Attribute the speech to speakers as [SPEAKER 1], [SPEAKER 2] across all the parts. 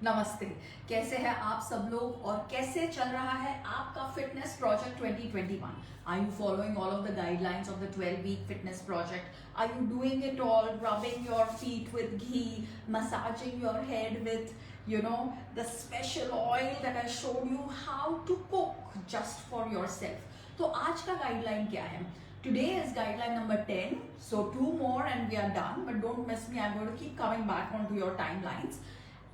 [SPEAKER 1] नमस्ते। कैसे हैं आप सब लोग और कैसे चल रहा है आपका fitness project 2021? Are you following all of the guidelines of the 12-week fitness project? Are you doing it all, rubbing your feet with ghee, massaging your head with the special oil that I showed you how to cook just for yourself? तो आज का guideline क्या है? Today is guideline number 10, so 2 more and we are done, but don't miss me, I'm going to keep coming back onto your timelines.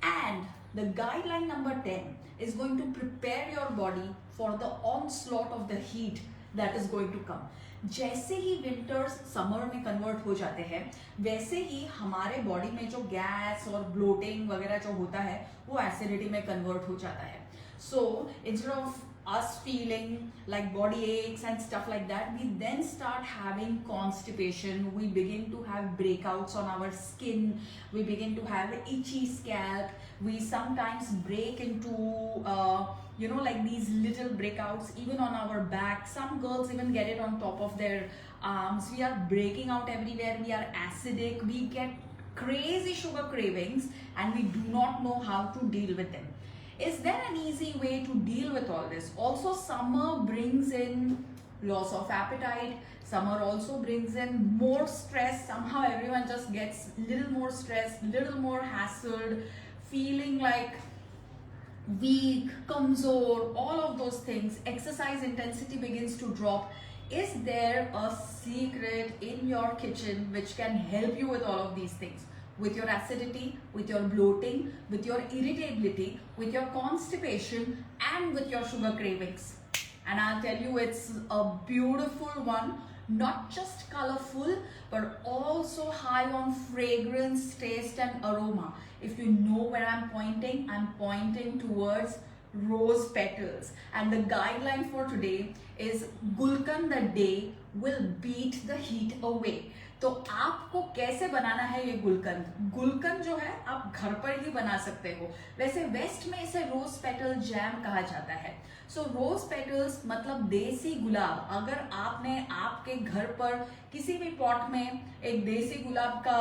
[SPEAKER 1] And the guideline number 10 is going to prepare your body for the onslaught of the heat that is going to come. जैसे ही winters summer में convert हो जाते हैं वैसे ही हमारे body में जो gas और ब्लोटिंग वगैरह जो होता है वो एसिडिटी में कन्वर्ट हो जाता है. So instead of us feeling like body aches and stuff like that, we then start having constipation, we begin to have breakouts on our skin, we begin to have itchy scalp, we sometimes break into like these little breakouts even on our back. Some girls even get it on top of their arms. We are breaking out everywhere, we are acidic, we get crazy sugar cravings and we do not know how to deal with them. Is there an easy way to deal with all this? Also, summer brings in loss of appetite. Summer also brings in more stress. Somehow everyone just gets little more stressed, little more hassled, feeling like weak, kamzor, all of those things. Exercise intensity begins to drop. Is there a secret in your kitchen which can help you with all of these things? With your acidity, with your bloating, with your irritability, with your constipation, and with your sugar cravings. And I'll tell you, it's a beautiful one, not just colorful, but also high on fragrance, taste, and aroma. If you know where I'm pointing towards rose petals. And the guideline for today is Gulkan the day will beat the heat away. तो आपको कैसे बनाना है ये गुलकंद? गुलकंद जो है आप घर पर ही बना सकते हो. वैसे वेस्ट में इसे रोज पेटल जैम कहा जाता है. सो रोज पेटल्स मतलब देसी गुलाब. अगर आपने आपके घर पर किसी भी पॉट में एक देसी गुलाब का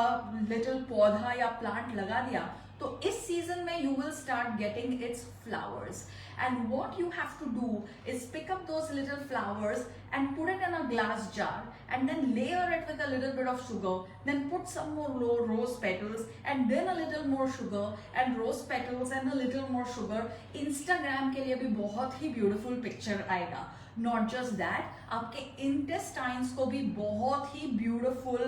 [SPEAKER 1] लिटिल पौधा या प्लांट लगा दिया तो इस सीजन में you will start getting its flowers. And what you have to do is pick up those little flowers and put it in a glass jar and then layer it with a little bit of sugar, then put some more rose petals and then a little more sugar and rose petals and a little more sugar. Instagram के लिए भी बहुत ही beautiful picture आएगा. Not just that, आपके intestines को भी बहुत ही beautiful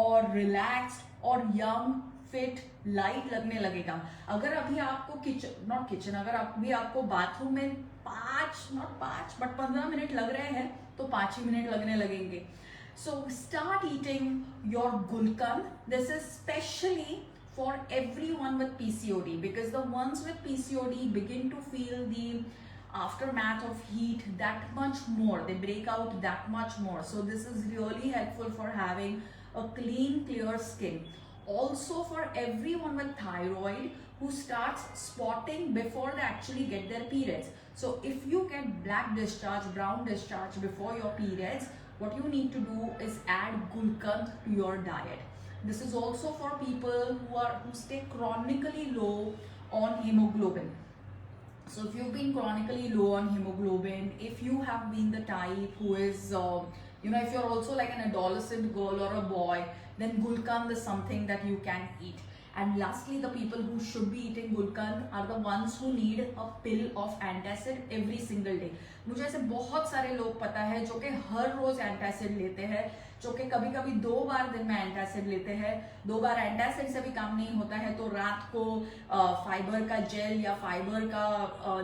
[SPEAKER 1] और relaxed और young, फिट, लाइट लगने लगेगा. अगर अभी आपको अगर अभी आपको बाथरूम में 15 मिनट लग रहे हैं तो 5 ही मिनट लगने लगेंगे. So start eating your gulkand. This is specially for everyone with PCOD because the ones with PCOD begin to feel the aftermath of heat that much more. They break out that much more. So this is really helpful for having a clean, clear skin. Also for everyone with thyroid who starts spotting before they actually get their periods. So if you get black discharge, brown discharge before your periods, what you need to do is add gulkand to your diet. This is also for people who stay chronically low on hemoglobin. So if you've been chronically low on hemoglobin, if you have been the type who is if you're also like an adolescent girl or a boy, then gulkand is something that you can eat. And lastly, the people who should be eating gulkand are the ones who need a pill of antacid every single day. मुझे ऐसे बहुत सारे लोग पता है जो कि हर रोज antacid लेते हैं, जो कि कभी कभी 2 बार दिन में एंटासिड लेते हैं. 2 बार एंटासिड से भी काम नहीं होता है तो रात को फाइबर का जेल या फाइबर का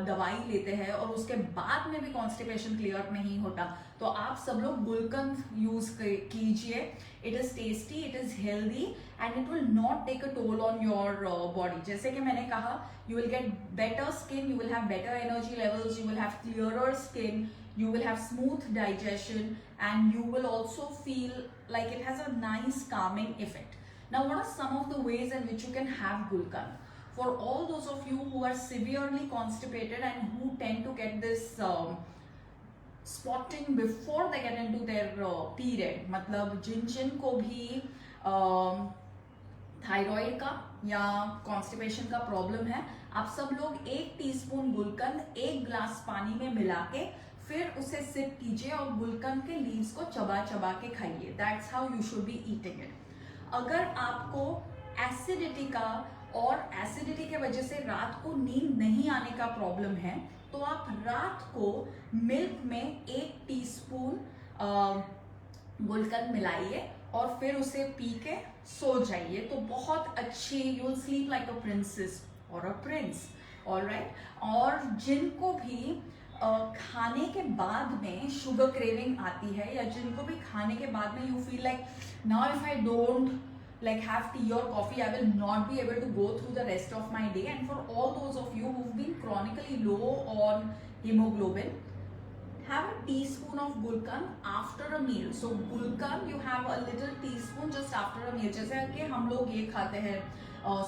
[SPEAKER 1] दवाई लेते हैं और उसके बाद में भी कॉन्स्टिपेशन क्लियर नहीं होता. तो आप सब लोग गुलकंद यूज कीजिए. It is tasty, it is healthy and it will not take a toll on your body. जैसे कि मैंने कहा, you will get better skin, you will have better energy levels, you will have clearer skin, you will have smooth digestion, and you will also feel like it has a nice calming effect. Now, what are some of the ways in which you can have gulkand? For all those of you who are severely constipated and who tend to get this spotting before they get into their period, मतलब जिन को भी thyroid का या constipation का problem है, आप सब लोग 1 टीस्पून गुलकंद 1 ग्लास पानी में मिला के फिर उसे सिप कीजिए और गुलकंद के लीव्स को चबा चबा के खाइए. That's how you should be eating it. अगर आपको एसिडिटी का और एसिडिटी के वजह से रात को नींद नहीं आने का प्रॉब्लम है, तो आप रात को मिल्क में 1 टीस्पून गुलकंद मिलाइए और फिर उसे पी के सो जाइए. तो बहुत अच्छी, you will sleep like a princess और अ प्रिंस. ऑलराइट. और जिनको भी खाने के बाद में शुगर क्रेविंग आती है, या जिनको भी खाने के बाद में you feel like now if I don't like have tea or coffee, I will not be able to go through the rest of my day. And for all those of you who've been chronically low on hemoglobin, have a teaspoon of gulkand after a meal. So gulkand you have a little teaspoon just after a meal. जैसे कि हम लोग ये खाते हैं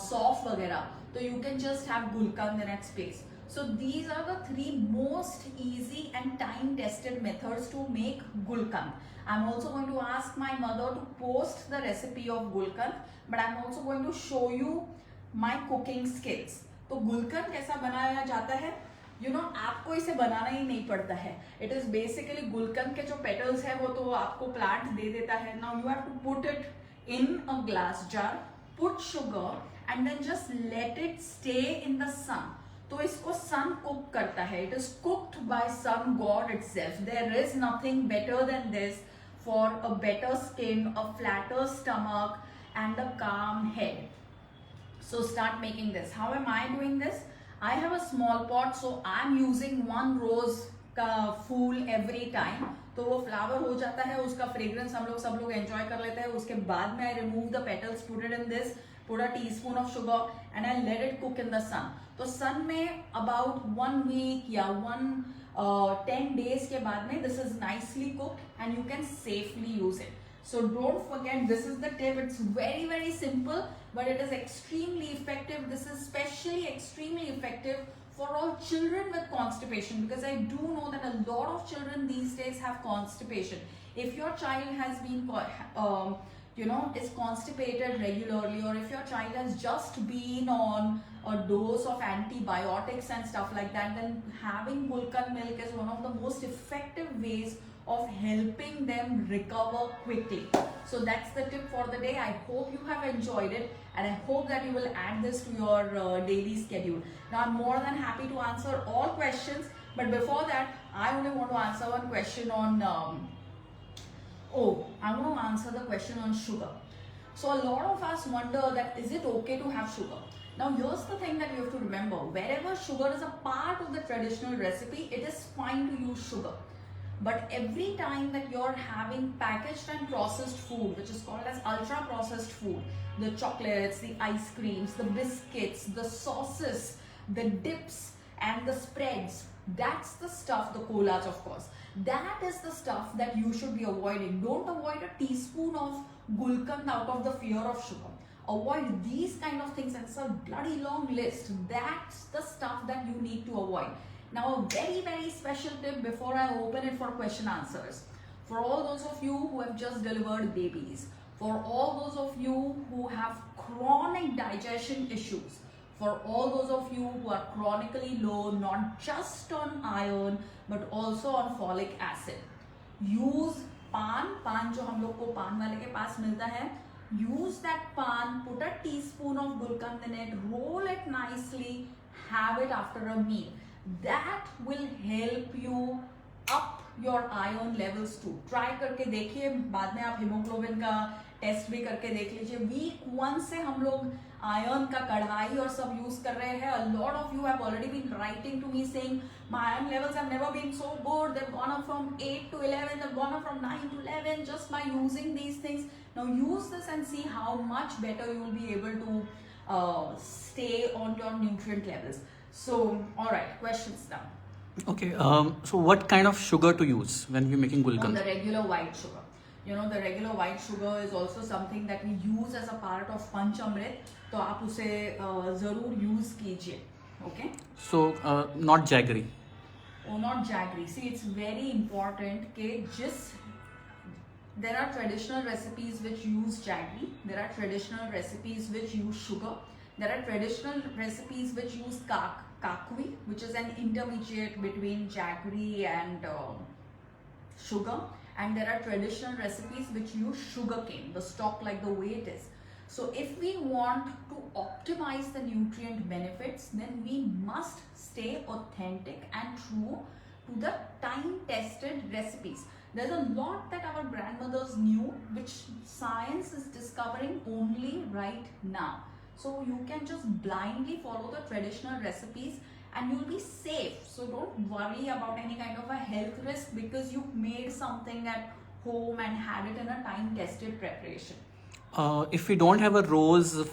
[SPEAKER 1] सौंफ वगैरह, तो you can just have gulkand in its place. So these are the 3 most easy and time tested methods to make gulkand. I'm also going to ask my mother to post the recipe of gulkand, but I'm also going to show you my cooking skills. तो gulkand कैसा बनाया जाता है? You know, आपको इसे बनाना ही नहीं पड़ता है. It is basically gulkand के जो petals है वो तो आपको plant दे देता है. Now you have to put it in a glass jar, put sugar and then just let it stay in the sun. तो इसको सन कुक करता है. It is cooked by sun god itself. There is nothing better than this for a better skin, a flatter stomach and a calm head. So start making this. How am I doing this? I have a small pot, so I'm using 1 rose का फूल every time. तो वो flower हो जाता है, उसका fragrance हम लोग सब लोग एंजॉय कर लेते हैं. उसके बाद में I remove the petals, put it in this, put a teaspoon of sugar and I let it cook in the sun. तो सन में about 1 week या 10 days के बाद में this is nicely cooked and you can safely use it. So don't forget, this is the tip. It's very, very simple, but it is extremely effective. This is especially extremely effective for all children with constipation, because I do know that a lot of children these days have constipation. If your child has been is constipated regularly, or if your child has just been on a dose of antibiotics and stuff like that, then having gulkand milk is one of the most effective ways of helping them recover quickly. So that's the tip for the day. I hope you have enjoyed it and I hope that you will add this to your daily schedule. Now I'm more than happy to answer all questions, but before that I only want to answer one question on I want to answer the question on sugar. So a lot of us wonder that is it okay to have sugar? Now here's the thing that you have to remember. Wherever sugar is a part of the traditional recipe, it is fine to use sugar. But every time that you're having packaged and processed food, which is called as ultra processed food, the chocolates, the ice creams, the biscuits, the sauces, the dips and the spreads, that's the stuff, the colas of course, that is the stuff that you should be avoiding. Don't avoid a teaspoon of gulkand out of the fear of sugar. Avoid these kind of things, and it's a bloody long list. That's the stuff that you need to avoid. Now a very, very special tip before I open it for question answers. For all those of you who have just delivered babies, for all those of you who have chronic digestion issues, for all those of you who are chronically low, not just on iron, but also on folic acid, use pan जो हम लोग को पान वाले के पास मिलता है, use that pan, put a teaspoon of gulkand in it, roll it nicely, have it after a meal. That will help you up your iron levels too. Try करके देखिए, बाद में आप hemoglobin का टेस्ट भी करके देख लीजिए. वीक 1 से हम लोग आयरन का कढ़ाई और सब यूज कर रहे हैं. A lot of you have already been writing to me saying my iron levels have never been so good. They've gone up from 8 to 11. They've gone up from 9 to 11 just by using these things. Now use this and see how much better you will be able to stay on your nutrient levels. So, all right, questions now.
[SPEAKER 2] Okay, so what kind of sugar to use when we're making gulkand?
[SPEAKER 1] The regular white sugar. You know, the regular white sugar is also something that we use as a part of Panchamrit. तो आप उसे ज़रूर use कीजिए. Okay?
[SPEAKER 2] So, not jaggery.
[SPEAKER 1] Oh, not jaggery. See, it's very important कि there are traditional recipes which use jaggery. There are traditional recipes which use sugar. There are traditional recipes which use kakui, which is an intermediate between jaggery and sugar, and there are traditional recipes which use sugarcane, the stalk like the way it is. So if we want to optimize the nutrient benefits, then we must stay authentic and true to the time-tested recipes. There's a lot that our grandmothers knew, which science is discovering only right now. So you can just blindly follow the traditional recipes and you'll be safe. So don't worry about any kind of a health risk because you made something at home and had it in a time-tested preparation.
[SPEAKER 2] If we don't have a rose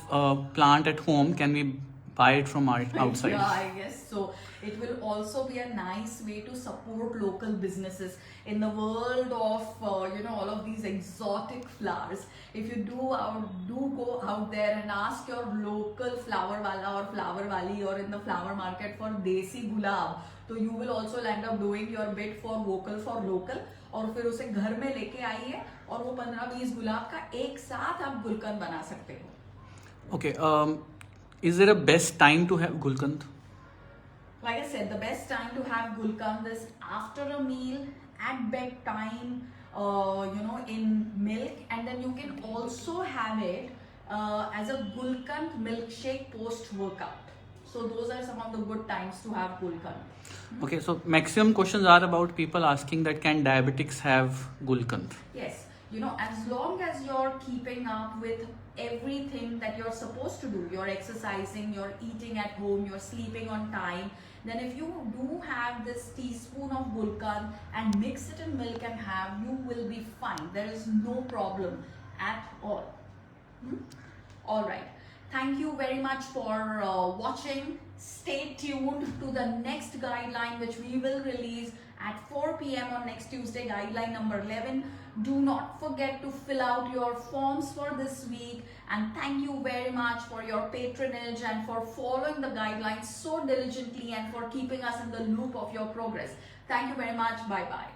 [SPEAKER 2] plant at home, can we buy it from outside?
[SPEAKER 1] Yeah, I guess so. It will also be a nice way to support local businesses in the world of all of these exotic flowers. If you do go out there and ask your local flower wala or flower wali or in the flower market for desi gulab, so you will also end up doing your bit for local और फिर उसे घर में लेके आइए और वो 15-20 गुलाब का एक साथ आप गुलकंद बना सकते हो.
[SPEAKER 2] Okay. Is there a best time to have gulkand?
[SPEAKER 1] Like I said, the best time to have gulkand is after a meal, at bedtime, in milk, and then you can also have it as a gulkand milkshake post-workout. So those are some of the good times to have gulkand.
[SPEAKER 2] Okay, so maximum questions are about people asking that can diabetics have gulkand?
[SPEAKER 1] Yes, as long as you're keeping up with everything that you're supposed to do, you're exercising, you're eating at home, you're sleeping on time, then if you do have this teaspoon of gulkand and mix it in milk and have, you will be fine. There is no problem at all. Alright. Thank you very much for watching. Stay tuned to the next guideline which we will release at 4 p.m. on next Tuesday, guideline number 11. Do not forget to fill out your forms for this week, and thank you very much for your patronage and for following the guidelines so diligently and for keeping us in the loop of your progress. Thank you very much. Bye bye.